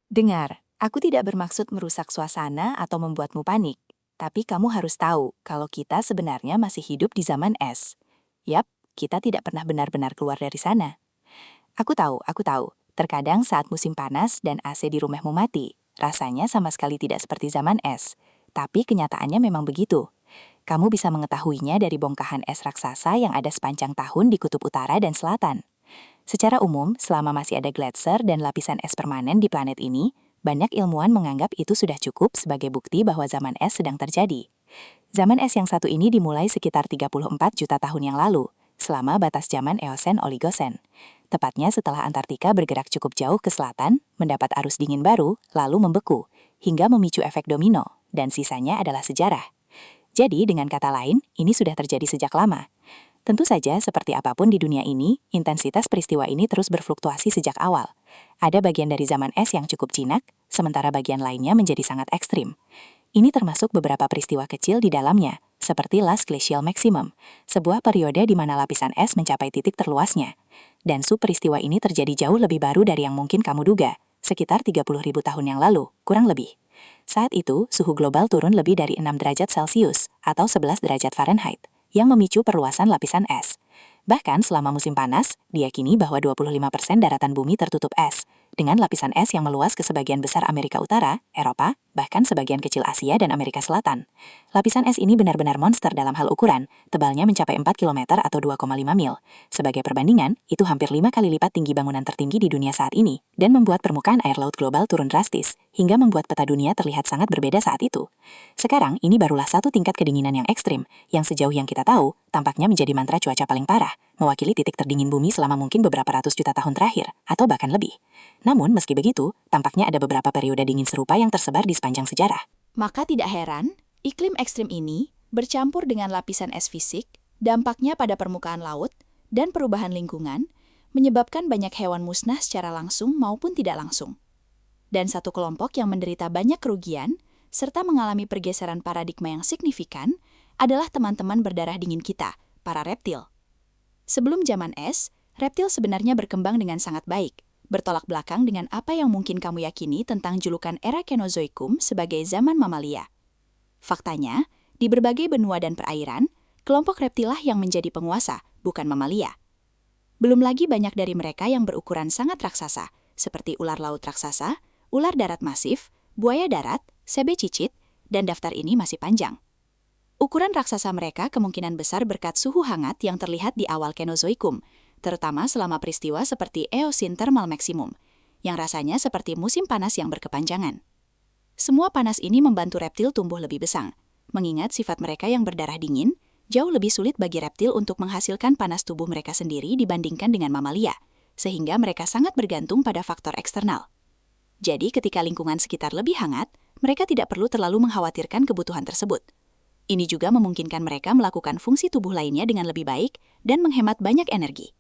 Dengar, aku tidak bermaksud merusak suasana atau membuatmu panik, tapi kamu harus tahu kalau kita sebenarnya masih hidup di zaman es. Yap, kita tidak pernah benar-benar keluar dari sana. Aku tahu. Terkadang saat musim panas dan AC di rumahmu mati, rasanya sama sekali tidak seperti zaman es. Tapi kenyataannya memang begitu. Kamu bisa mengetahuinya dari bongkahan es raksasa yang ada sepanjang tahun di kutub utara dan selatan. Secara umum, selama masih ada gletser dan lapisan es permanen di planet ini, banyak ilmuwan menganggap itu sudah cukup sebagai bukti bahwa zaman es sedang terjadi. Zaman es yang satu ini dimulai sekitar 34 juta tahun yang lalu, selama batas zaman Eosen-Oligosen. Tepatnya setelah Antartika bergerak cukup jauh ke selatan, mendapat arus dingin baru, lalu membeku, hingga memicu efek domino, dan sisanya adalah sejarah. Jadi, dengan kata lain, ini sudah terjadi sejak lama. Tentu saja, seperti apapun di dunia ini, intensitas peristiwa ini terus berfluktuasi sejak awal. Ada bagian dari zaman es yang cukup jinak, sementara bagian lainnya menjadi sangat ekstrim. Ini termasuk beberapa peristiwa kecil di dalamnya, seperti Last Glacial Maximum, sebuah periode di mana lapisan es mencapai titik terluasnya. Dan peristiwa ini terjadi jauh lebih baru dari yang mungkin kamu duga, sekitar 30.000 tahun yang lalu, kurang lebih. Saat itu, suhu global turun lebih dari 6 derajat Celcius, atau 11 derajat Fahrenheit, yang memicu perluasan lapisan es. Bahkan selama musim panas, diyakini bahwa 25% daratan bumi tertutup es, dengan lapisan es yang meluas ke sebagian besar Amerika Utara, Eropa, bahkan sebagian kecil Asia dan Amerika Selatan. Lapisan es ini benar-benar monster dalam hal ukuran, tebalnya mencapai 4 km atau 2,5 mil. Sebagai perbandingan, itu hampir 5 kali lipat tinggi bangunan tertinggi di dunia saat ini, dan membuat permukaan air laut global turun drastis, hingga membuat peta dunia terlihat sangat berbeda saat itu. Sekarang, ini barulah satu tingkat kedinginan yang ekstrim, yang sejauh yang kita tahu, tampaknya menjadi mantra cuaca paling parah, mewakili titik terdingin bumi selama mungkin beberapa ratus juta tahun terakhir, atau bahkan lebih. Namun, meski begitu, tampaknya ada beberapa periode dingin serupa yang tersebar di sepanjang sejarah. Maka tidak heran, iklim ekstrim ini bercampur dengan lapisan es fisik, dampaknya pada permukaan laut, dan perubahan lingkungan, menyebabkan banyak hewan musnah secara langsung maupun tidak langsung. Dan satu kelompok yang menderita banyak kerugian, serta mengalami pergeseran paradigma yang signifikan, adalah teman-teman berdarah dingin kita, para reptil. Sebelum zaman es, reptil sebenarnya berkembang dengan sangat baik, bertolak belakang dengan apa yang mungkin kamu yakini tentang julukan era Kenozoikum sebagai zaman mamalia. Faktanya, di berbagai benua dan perairan, kelompok reptilah yang menjadi penguasa, bukan mamalia. Belum lagi banyak dari mereka yang berukuran sangat raksasa, seperti ular laut raksasa, ular darat masif, buaya darat, sebe cicit, dan daftar ini masih panjang. Ukuran raksasa mereka kemungkinan besar berkat suhu hangat yang terlihat di awal Kenozoikum, terutama selama peristiwa seperti Eosin Thermal Maximum, yang rasanya seperti musim panas yang berkepanjangan. Semua panas ini membantu reptil tumbuh lebih besar, mengingat sifat mereka yang berdarah dingin, jauh lebih sulit bagi reptil untuk menghasilkan panas tubuh mereka sendiri dibandingkan dengan mamalia, sehingga mereka sangat bergantung pada faktor eksternal. Jadi ketika lingkungan sekitar lebih hangat, mereka tidak perlu terlalu mengkhawatirkan kebutuhan tersebut. Ini juga memungkinkan mereka melakukan fungsi tubuh lainnya dengan lebih baik dan menghemat banyak energi.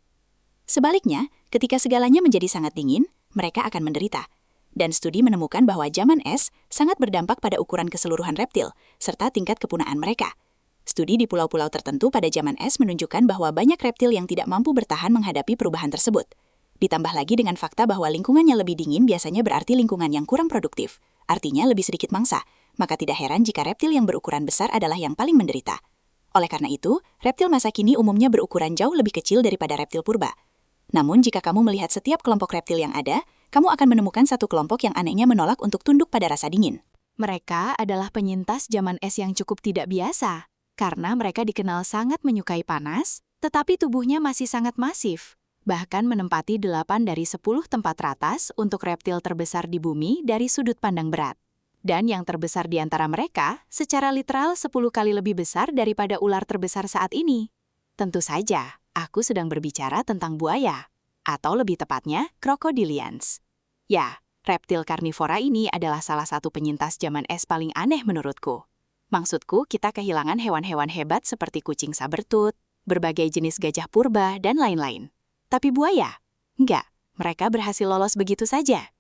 Sebaliknya, ketika segalanya menjadi sangat dingin, mereka akan menderita. Dan studi menemukan bahwa zaman es sangat berdampak pada ukuran keseluruhan reptil, serta tingkat kepunaan mereka. Studi di pulau-pulau tertentu pada zaman es menunjukkan bahwa banyak reptil yang tidak mampu bertahan menghadapi perubahan tersebut. Ditambah lagi dengan fakta bahwa lingkungan yang lebih dingin biasanya berarti lingkungan yang kurang produktif, artinya lebih sedikit mangsa, maka tidak heran jika reptil yang berukuran besar adalah yang paling menderita. Oleh karena itu, reptil masa kini umumnya berukuran jauh lebih kecil daripada reptil purba. Namun jika kamu melihat setiap kelompok reptil yang ada, kamu akan menemukan satu kelompok yang anehnya menolak untuk tunduk pada rasa dingin. Mereka adalah penyintas zaman es yang cukup tidak biasa, karena mereka dikenal sangat menyukai panas, tetapi tubuhnya masih sangat masif, bahkan menempati 8 dari 10 tempat teratas untuk reptil terbesar di bumi dari sudut pandang berat. Dan yang terbesar di antara mereka, secara literal 10 kali lebih besar daripada ular terbesar saat ini. Tentu saja, aku sedang berbicara tentang buaya, atau lebih tepatnya, crocodilians. Ya, reptil karnivora ini adalah salah satu penyintas zaman es paling aneh menurutku. Maksudku, kita kehilangan hewan-hewan hebat seperti kucing sabertooth, berbagai jenis gajah purba, dan lain-lain. Tapi buaya? Enggak, mereka berhasil lolos begitu saja.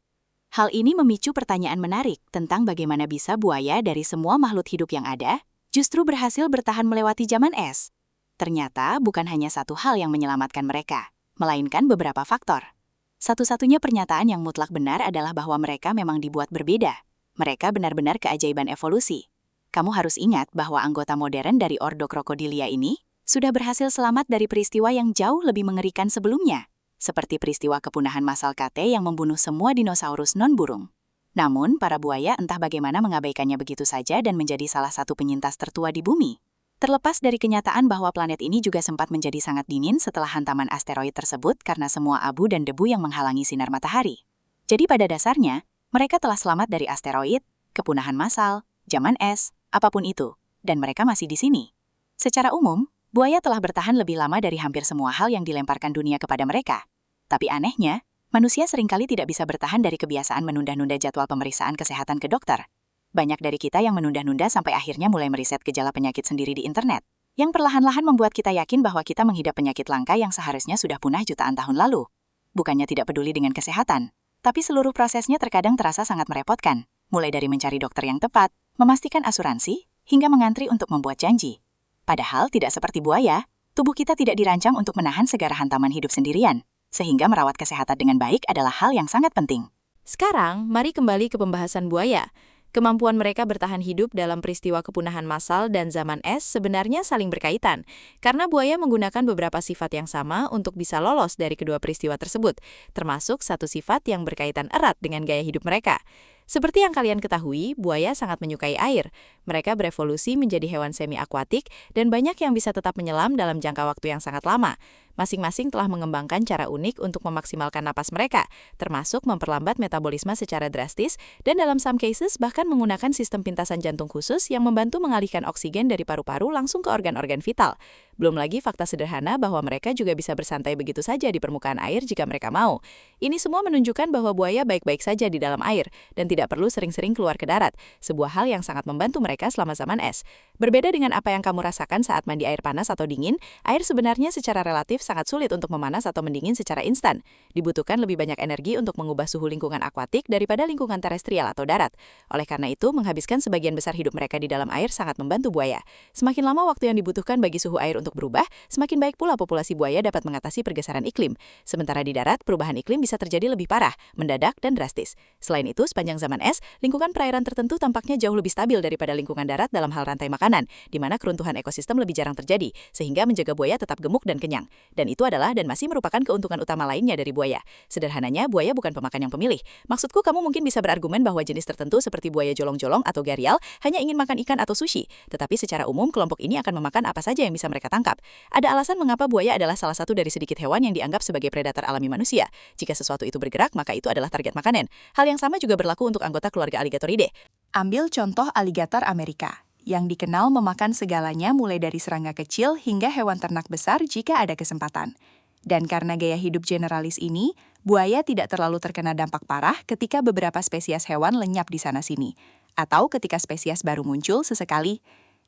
Hal ini memicu pertanyaan menarik tentang bagaimana bisa buaya dari semua makhluk hidup yang ada justru berhasil bertahan melewati zaman es. Ternyata bukan hanya satu hal yang menyelamatkan mereka, melainkan beberapa faktor. Satu-satunya pernyataan yang mutlak benar adalah bahwa mereka memang dibuat berbeda. Mereka benar-benar keajaiban evolusi. Kamu harus ingat bahwa anggota modern dari Ordo Crocodilia ini sudah berhasil selamat dari peristiwa yang jauh lebih mengerikan sebelumnya, seperti peristiwa kepunahan massal KT yang membunuh semua dinosaurus non-burung. Namun, para buaya entah bagaimana mengabaikannya begitu saja dan menjadi salah satu penyintas tertua di bumi. Terlepas dari kenyataan bahwa planet ini juga sempat menjadi sangat dingin setelah hantaman asteroid tersebut karena semua abu dan debu yang menghalangi sinar matahari. Jadi pada dasarnya, mereka telah selamat dari asteroid, kepunahan massal, zaman es, apapun itu, dan mereka masih di sini. Secara umum, buaya telah bertahan lebih lama dari hampir semua hal yang dilemparkan dunia kepada mereka. Tapi anehnya, manusia seringkali tidak bisa bertahan dari kebiasaan menunda-nunda jadwal pemeriksaan kesehatan ke dokter. Banyak dari kita yang menunda-nunda sampai akhirnya mulai meriset gejala penyakit sendiri di internet, yang perlahan-lahan membuat kita yakin bahwa kita menghidap penyakit langka yang seharusnya sudah punah jutaan tahun lalu. Bukannya tidak peduli dengan kesehatan, tapi seluruh prosesnya terkadang terasa sangat merepotkan, mulai dari mencari dokter yang tepat, memastikan asuransi, hingga mengantri untuk membuat janji. Padahal tidak seperti buaya, tubuh kita tidak dirancang untuk menahan segala hantaman hidup sendirian. Sehingga merawat kesehatan dengan baik adalah hal yang sangat penting. Sekarang, mari kembali ke pembahasan buaya. Kemampuan mereka bertahan hidup dalam peristiwa kepunahan massal dan zaman es sebenarnya saling berkaitan, karena buaya menggunakan beberapa sifat yang sama untuk bisa lolos dari kedua peristiwa tersebut, termasuk satu sifat yang berkaitan erat dengan gaya hidup mereka. Seperti yang kalian ketahui, buaya sangat menyukai air. Mereka berevolusi menjadi hewan semi-akuatik dan banyak yang bisa tetap menyelam dalam jangka waktu yang sangat lama. Masing-masing telah mengembangkan cara unik untuk memaksimalkan napas mereka, termasuk memperlambat metabolisme secara drastis, dan dalam some cases bahkan menggunakan sistem pintasan jantung khusus yang membantu mengalihkan oksigen dari paru-paru langsung ke organ-organ vital. Belum lagi fakta sederhana bahwa mereka juga bisa bersantai begitu saja di permukaan air jika mereka mau. Ini semua menunjukkan bahwa buaya baik-baik saja di dalam air, dan tidak perlu sering-sering keluar ke darat, sebuah hal yang sangat membantu mereka selama zaman es. Berbeda dengan apa yang kamu rasakan saat mandi air panas atau dingin, air sebenarnya secara relatif sangat sulit untuk memanas atau mendingin secara instan. Dibutuhkan lebih banyak energi untuk mengubah suhu lingkungan akuatik daripada lingkungan terestrial atau darat. Oleh karena itu, menghabiskan sebagian besar hidup mereka di dalam air sangat membantu buaya. Semakin lama waktu yang dibutuhkan bagi suhu air untuk berubah, semakin baik pula populasi buaya dapat mengatasi pergeseran iklim. Sementara di darat, perubahan iklim bisa terjadi lebih parah, mendadak, dan drastis. Selain itu, sepanjang zaman es, lingkungan perairan tertentu tampaknya jauh lebih stabil daripada lingkungan darat dalam hal rantai makanan, di mana keruntuhan ekosistem lebih jarang terjadi, sehingga menjaga buaya tetap gemuk dan kenyang. Dan itu adalah dan masih merupakan keuntungan utama lainnya dari buaya. Sederhananya, buaya bukan pemakan yang pemilih. Maksudku, kamu mungkin bisa berargumen bahwa jenis tertentu seperti buaya jolong-jolong atau gharial hanya ingin makan ikan atau sushi, tetapi secara umum kelompok ini akan memakan apa saja yang bisa mereka tangkap. Ada alasan mengapa buaya adalah salah satu dari sedikit hewan yang dianggap sebagai predator alami manusia. Jika sesuatu itu bergerak, maka itu adalah target makanan. Hal yang sama juga berlaku untuk anggota keluarga Alligatoridae. Ambil contoh aligator Amerika, yang dikenal memakan segalanya mulai dari serangga kecil hingga hewan ternak besar jika ada kesempatan. Dan karena gaya hidup generalis ini, buaya tidak terlalu terkena dampak parah ketika beberapa spesies hewan lenyap di sana-sini, atau ketika spesies baru muncul sesekali.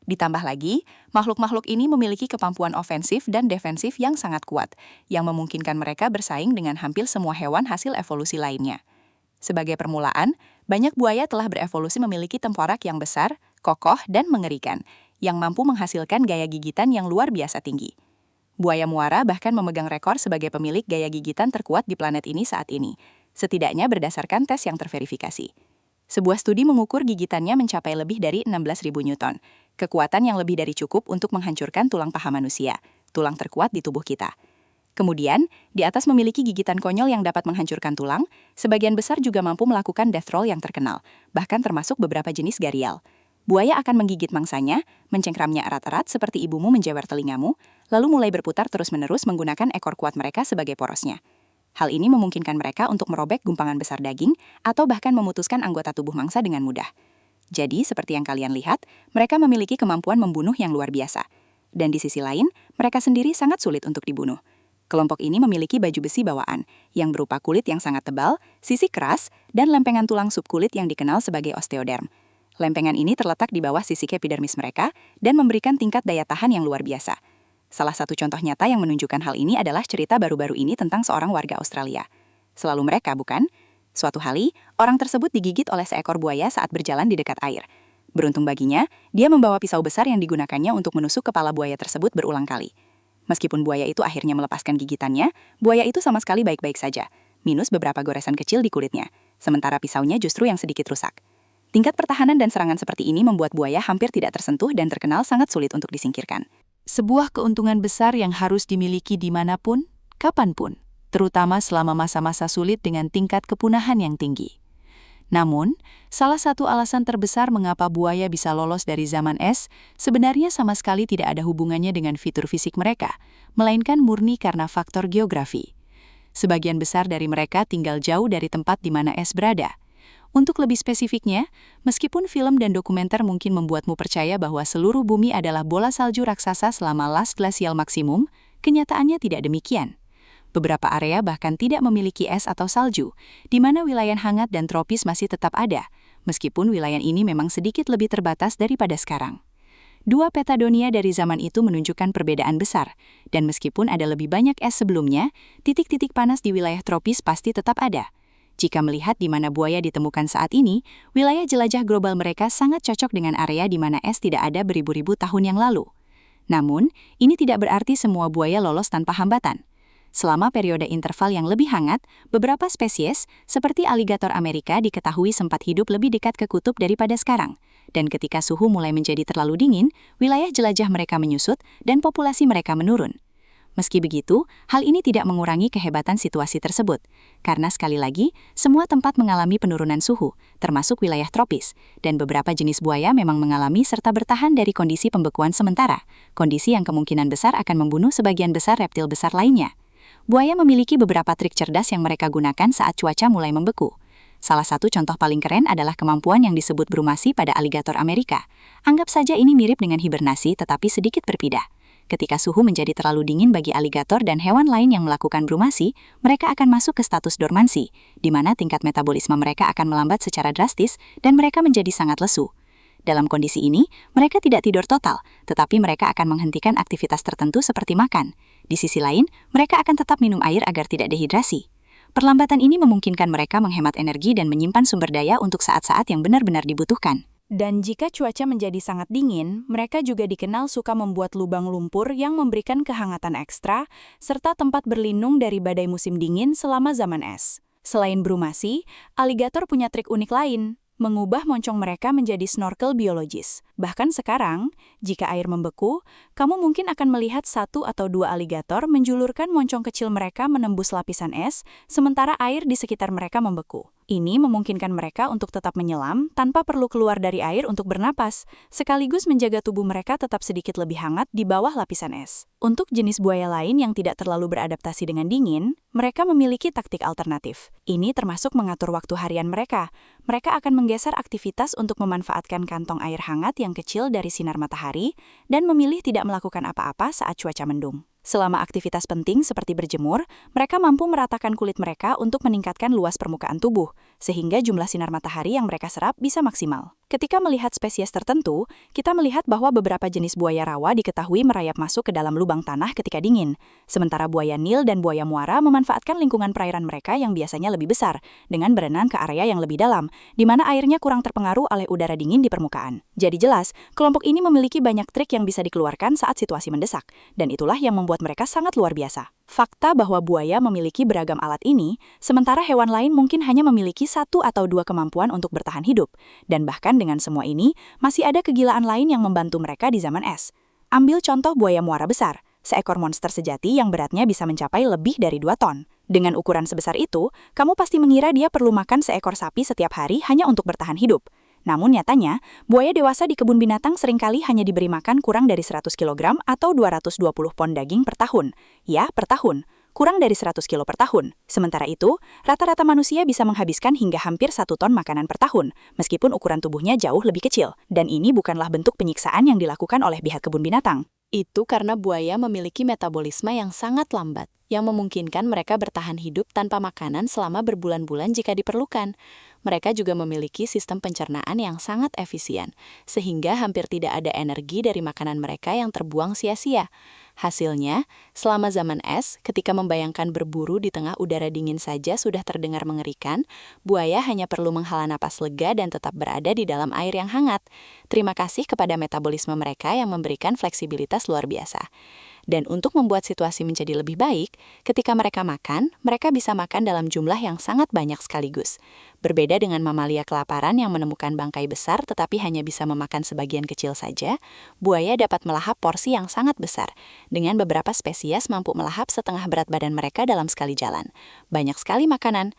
Ditambah lagi, makhluk-makhluk ini memiliki kemampuan ofensif dan defensif yang sangat kuat, yang memungkinkan mereka bersaing dengan hampir semua hewan hasil evolusi lainnya. Sebagai permulaan, banyak buaya telah berevolusi memiliki tengkorak yang besar, kokoh, dan mengerikan, yang mampu menghasilkan gaya gigitan yang luar biasa tinggi. Buaya muara bahkan memegang rekor sebagai pemilik gaya gigitan terkuat di planet ini saat ini, setidaknya berdasarkan tes yang terverifikasi. Sebuah studi mengukur gigitannya mencapai lebih dari 16.000 Newton, kekuatan yang lebih dari cukup untuk menghancurkan tulang paha manusia, tulang terkuat di tubuh kita. Kemudian, di atas memiliki gigitan konyol yang dapat menghancurkan tulang, sebagian besar juga mampu melakukan death roll yang terkenal, bahkan termasuk beberapa jenis gharial. Buaya akan menggigit mangsanya, mencengkramnya erat-erat seperti ibumu menjewer telingamu, lalu mulai berputar terus-menerus menggunakan ekor kuat mereka sebagai porosnya. Hal ini memungkinkan mereka untuk merobek gumpangan besar daging atau bahkan memutuskan anggota tubuh mangsa dengan mudah. Jadi, seperti yang kalian lihat, mereka memiliki kemampuan membunuh yang luar biasa. Dan di sisi lain, mereka sendiri sangat sulit untuk dibunuh. Kelompok ini memiliki baju besi bawaan, yang berupa kulit yang sangat tebal, sisi keras, dan lempengan tulang subkulit yang dikenal sebagai osteoderm. Lempengan ini terletak di bawah sisik epidermis mereka dan memberikan tingkat daya tahan yang luar biasa. Salah satu contoh nyata yang menunjukkan hal ini adalah cerita baru-baru ini tentang seorang warga Australia. Selalu mereka, bukan? Suatu hari, orang tersebut digigit oleh seekor buaya saat berjalan di dekat air. Beruntung baginya, dia membawa pisau besar yang digunakannya untuk menusuk kepala buaya tersebut berulang kali. Meskipun buaya itu akhirnya melepaskan gigitannya, buaya itu sama sekali baik-baik saja. minus beberapa goresan kecil di kulitnya, sementara pisaunya justru yang sedikit rusak. Tingkat pertahanan dan serangan seperti ini membuat buaya hampir tidak tersentuh dan terkenal sangat sulit untuk disingkirkan. Sebuah keuntungan besar yang harus dimiliki dimanapun, kapanpun, terutama selama masa-masa sulit dengan tingkat kepunahan yang tinggi. Namun, salah satu alasan terbesar mengapa buaya bisa lolos dari zaman es sebenarnya sama sekali tidak ada hubungannya dengan fitur fisik mereka, melainkan murni karena faktor geografi. Sebagian besar dari mereka tinggal jauh dari tempat di mana es berada. Untuk lebih spesifiknya, meskipun film dan dokumenter mungkin membuatmu percaya bahwa seluruh bumi adalah bola salju raksasa selama last glacial maksimum, kenyataannya tidak demikian. Beberapa area bahkan tidak memiliki es atau salju, di mana wilayah hangat dan tropis masih tetap ada, meskipun wilayah ini memang sedikit lebih terbatas daripada sekarang. Dua peta dunia dari zaman itu menunjukkan perbedaan besar, dan meskipun ada lebih banyak es sebelumnya, titik-titik panas di wilayah tropis pasti tetap ada. Jika melihat di mana buaya ditemukan saat ini, wilayah jelajah global mereka sangat cocok dengan area di mana es tidak ada beribu-ribu tahun yang lalu. Namun, ini tidak berarti semua buaya lolos tanpa hambatan. Selama periode interval yang lebih hangat, beberapa spesies, seperti aligator Amerika diketahui sempat hidup lebih dekat ke kutub daripada sekarang. Dan ketika suhu mulai menjadi terlalu dingin, wilayah jelajah mereka menyusut dan populasi mereka menurun. Meski begitu, hal ini tidak mengurangi kehebatan situasi tersebut. Karena sekali lagi, semua tempat mengalami penurunan suhu, termasuk wilayah tropis, dan beberapa jenis buaya memang mengalami serta bertahan dari kondisi pembekuan sementara, kondisi yang kemungkinan besar akan membunuh sebagian besar reptil besar lainnya. Buaya memiliki beberapa trik cerdas yang mereka gunakan saat cuaca mulai membeku. Salah satu contoh paling keren adalah kemampuan yang disebut brumasi pada aligator Amerika. Anggap saja ini mirip dengan hibernasi tetapi sedikit berbeda. Ketika suhu menjadi terlalu dingin bagi aligator dan hewan lain yang melakukan brumasi, mereka akan masuk ke status dormansi, di mana tingkat metabolisme mereka akan melambat secara drastis dan mereka menjadi sangat lesu. Dalam kondisi ini, mereka tidak tidur total, tetapi mereka akan menghentikan aktivitas tertentu seperti makan. Di sisi lain, mereka akan tetap minum air agar tidak dehidrasi. Perlambatan ini memungkinkan mereka menghemat energi dan menyimpan sumber daya untuk saat-saat yang benar-benar dibutuhkan. Dan jika cuaca menjadi sangat dingin, mereka juga dikenal suka membuat lubang lumpur yang memberikan kehangatan ekstra, serta tempat berlindung dari badai musim dingin selama zaman es. Selain brumasi, aligator punya trik unik lain, mengubah moncong mereka menjadi snorkel biologis. Bahkan sekarang, jika air membeku, kamu mungkin akan melihat satu atau dua aligator menjulurkan moncong kecil mereka menembus lapisan es, sementara air di sekitar mereka membeku. Ini memungkinkan mereka untuk tetap menyelam tanpa perlu keluar dari air untuk bernapas, sekaligus menjaga tubuh mereka tetap sedikit lebih hangat di bawah lapisan es. Untuk jenis buaya lain yang tidak terlalu beradaptasi dengan dingin, mereka memiliki taktik alternatif. Ini termasuk mengatur waktu harian mereka. Mereka akan menggeser aktivitas untuk memanfaatkan kantong air hangat yang kecil dari sinar matahari dan memilih tidak melakukan apa-apa saat cuaca mendung. Selama aktivitas penting seperti berjemur, mereka mampu meratakan kulit mereka untuk meningkatkan luas permukaan tubuh, sehingga jumlah sinar matahari yang mereka serap bisa maksimal. Ketika melihat spesies tertentu, kita melihat bahwa beberapa jenis buaya rawa diketahui merayap masuk ke dalam lubang tanah ketika dingin, sementara buaya Nil dan buaya muara memanfaatkan lingkungan perairan mereka yang biasanya lebih besar, dengan berenang ke area yang lebih dalam, di mana airnya kurang terpengaruh oleh udara dingin di permukaan. Jadi jelas, kelompok ini memiliki banyak trik yang bisa dikeluarkan saat situasi mendesak, dan itulah yang membuat mereka sangat luar biasa. Fakta bahwa buaya memiliki beragam alat ini, sementara hewan lain mungkin hanya memiliki satu atau dua kemampuan untuk bertahan hidup, dan bahkan dengan semua ini, masih ada kegilaan lain yang membantu mereka di zaman es. Ambil contoh buaya muara besar, seekor monster sejati yang beratnya bisa mencapai lebih dari 2 ton. Dengan ukuran sebesar itu, kamu pasti mengira dia perlu makan seekor sapi setiap hari hanya untuk bertahan hidup. Namun nyatanya, buaya dewasa di kebun binatang seringkali hanya diberi makan kurang dari 100 kg atau 220 pon daging per tahun. Ya, per tahun. Kurang dari 100 kilo per tahun. Sementara itu, rata-rata manusia bisa menghabiskan hingga hampir 1 ton makanan per tahun, meskipun ukuran tubuhnya jauh lebih kecil. Dan ini bukanlah bentuk penyiksaan yang dilakukan oleh pihak kebun binatang. Itu karena buaya memiliki metabolisme yang sangat lambat, yang memungkinkan mereka bertahan hidup tanpa makanan selama berbulan-bulan jika diperlukan. Mereka juga memiliki sistem pencernaan yang sangat efisien, sehingga hampir tidak ada energi dari makanan mereka yang terbuang sia-sia. Hasilnya, selama zaman es, ketika membayangkan berburu di tengah udara dingin saja sudah terdengar mengerikan, buaya hanya perlu menghela napas lega dan tetap berada di dalam air yang hangat. Terima kasih kepada metabolisme mereka yang memberikan fleksibilitas kualitas luar biasa. Dan untuk membuat situasi menjadi lebih baik, ketika mereka makan, mereka bisa makan dalam jumlah yang sangat banyak sekaligus. Berbeda dengan mamalia kelaparan yang menemukan bangkai besar tetapi hanya bisa memakan sebagian kecil saja, buaya dapat melahap porsi yang sangat besar. Dengan beberapa spesies mampu melahap setengah berat badan mereka dalam sekali jalan. Banyak sekali makanan.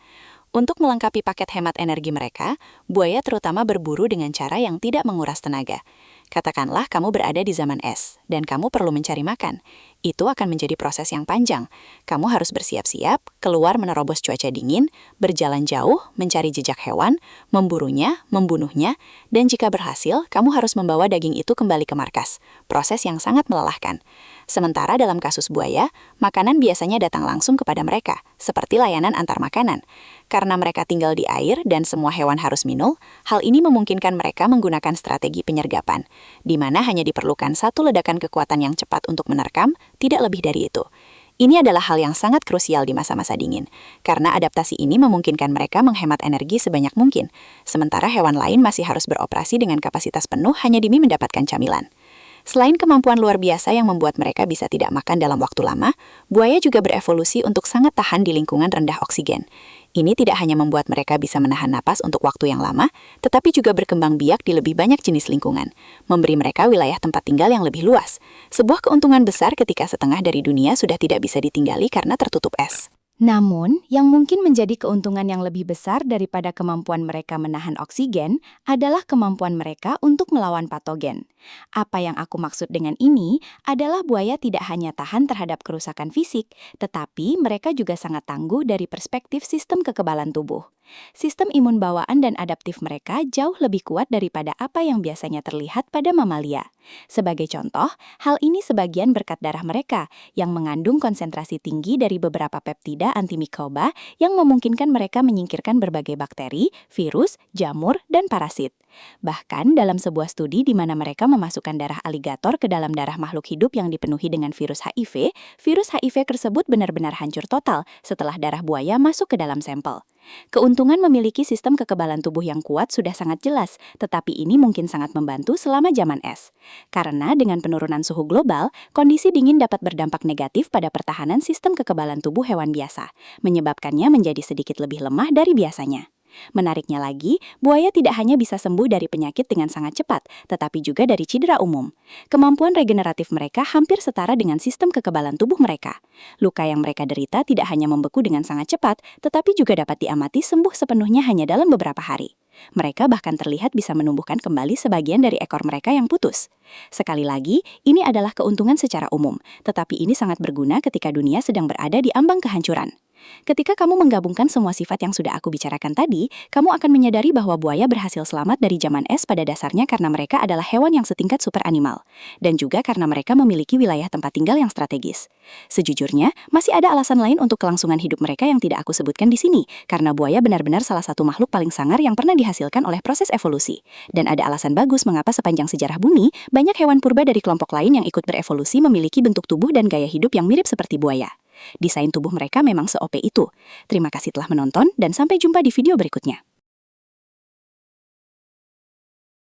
Untuk melengkapi paket hemat energi mereka, buaya terutama berburu dengan cara yang tidak menguras tenaga. Katakanlah kamu berada di zaman es, dan kamu perlu mencari makan. Itu akan menjadi proses yang panjang. Kamu harus bersiap-siap, keluar menerobos cuaca dingin, berjalan jauh, mencari jejak hewan, memburunya, membunuhnya, dan jika berhasil, kamu harus membawa daging itu kembali ke markas. Proses yang sangat melelahkan. Sementara dalam kasus buaya, makanan biasanya datang langsung kepada mereka, seperti layanan antar makanan. Karena mereka tinggal di air dan semua hewan harus minum, hal ini memungkinkan mereka menggunakan strategi penyergapan, di mana hanya diperlukan satu ledakan kekuatan yang cepat untuk menerkam, tidak lebih dari itu. Ini adalah hal yang sangat krusial di masa-masa dingin, karena adaptasi ini memungkinkan mereka menghemat energi sebanyak mungkin, sementara hewan lain masih harus beroperasi dengan kapasitas penuh hanya demi mendapatkan camilan. Selain kemampuan luar biasa yang membuat mereka bisa tidak makan dalam waktu lama, buaya juga berevolusi untuk sangat tahan di lingkungan rendah oksigen. Ini tidak hanya membuat mereka bisa menahan napas untuk waktu yang lama, tetapi juga berkembang biak di lebih banyak jenis lingkungan, memberi mereka wilayah tempat tinggal yang lebih luas. Sebuah keuntungan besar ketika setengah dari dunia sudah tidak bisa ditinggali karena tertutup es. Namun, yang mungkin menjadi keuntungan yang lebih besar daripada kemampuan mereka menahan oksigen adalah kemampuan mereka untuk melawan patogen. Apa yang aku maksud dengan ini adalah buaya tidak hanya tahan terhadap kerusakan fisik, tetapi mereka juga sangat tangguh dari perspektif sistem kekebalan tubuh. Sistem imun bawaan dan adaptif mereka jauh lebih kuat daripada apa yang biasanya terlihat pada mamalia. Sebagai contoh, hal ini sebagian berkat darah mereka yang mengandung konsentrasi tinggi dari beberapa peptida antimikroba yang memungkinkan mereka menyingkirkan berbagai bakteri, virus, jamur, dan parasit. Bahkan dalam sebuah studi di mana mereka memasukkan darah aligator ke dalam darah makhluk hidup yang dipenuhi dengan virus HIV tersebut benar-benar hancur total setelah darah buaya masuk ke dalam sampel. Keuntungan memiliki sistem kekebalan tubuh yang kuat sudah sangat jelas, tetapi ini mungkin sangat membantu selama zaman es. Karena dengan penurunan suhu global, kondisi dingin dapat berdampak negatif pada pertahanan sistem kekebalan tubuh hewan biasa, menyebabkannya menjadi sedikit lebih lemah dari biasanya. Menariknya lagi, buaya tidak hanya bisa sembuh dari penyakit dengan sangat cepat, tetapi juga dari cedera umum. Kemampuan regeneratif mereka hampir setara dengan sistem kekebalan tubuh mereka. Luka yang mereka derita tidak hanya membeku dengan sangat cepat, tetapi juga dapat diamati sembuh sepenuhnya hanya dalam beberapa hari. Mereka bahkan terlihat bisa menumbuhkan kembali sebagian dari ekor mereka yang putus. Sekali lagi, ini adalah keuntungan secara umum, tetapi ini sangat berguna ketika dunia sedang berada di ambang kehancuran. Ketika kamu menggabungkan semua sifat yang sudah aku bicarakan tadi, kamu akan menyadari bahwa buaya berhasil selamat dari zaman es pada dasarnya karena mereka adalah hewan yang setingkat super animal, dan juga karena mereka memiliki wilayah tempat tinggal yang strategis. Sejujurnya, masih ada alasan lain untuk kelangsungan hidup mereka yang tidak aku sebutkan di sini, karena buaya benar-benar salah satu makhluk paling sangar yang pernah dihasilkan oleh proses evolusi. Dan ada alasan bagus mengapa sepanjang sejarah bumi, banyak hewan purba dari kelompok lain yang ikut berevolusi memiliki bentuk tubuh dan gaya hidup yang mirip seperti buaya. Desain tubuh mereka memang se-OP itu. Terima kasih telah menonton dan sampai jumpa di video berikutnya.